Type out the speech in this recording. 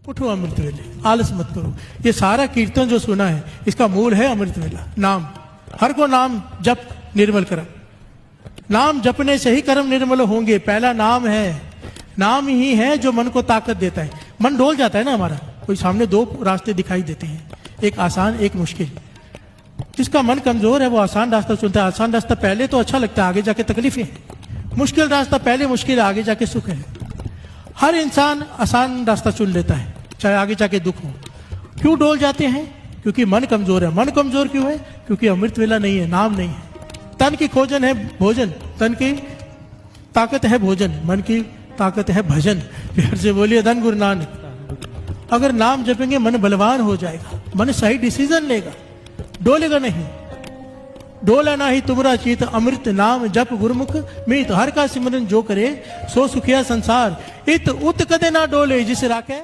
उठो अमृत वेले, आलस मत करो। ये सारा कीर्तन जो सुना है इसका मूल है अमृत वेला, नाम। हर को नाम जप निर्मल करम, नाम जपने से ही कर्म निर्मल होंगे। पहला नाम है, नाम ही है जो मन को ताकत देता है। मन डोल जाता है ना हमारा, कोई सामने दो रास्ते दिखाई देते हैं, एक आसान एक मुश्किल। जिसका मन कमजोर है वो आसान रास्ता चुनता है। आसान रास्ता पहले तो अच्छा लगता है, आगे जाके तकलीफें हैं। मुश्किल रास्ता पहले मुश्किल है, आगे जाके सुख है। हर इंसान आसान रास्ता चुन लेता है, चाहे आगे जाके दुख हो। क्यों डोल जाते हैं? क्योंकि मन कमजोर है। मन कमजोर क्यों है? क्योंकि अमृत वेला नहीं है, नाम नहीं है। तन की खोजन है भोजन, तन की ताकत है भोजन, मन की ताकत है भजन। प्यार से बोलिए धन गुरु नानक। अगर नाम जपेंगे मन बलवान हो जाएगा, मन सही डिसीजन लेगा, डोलेगा नहीं। डोला ना ही तुमरा चीत, अमृत नाम जप गुरुमुख मीत। हर का सिमरन जो करे सो सुखिया संसार, इत उत कदे ना डोले जिस राखे।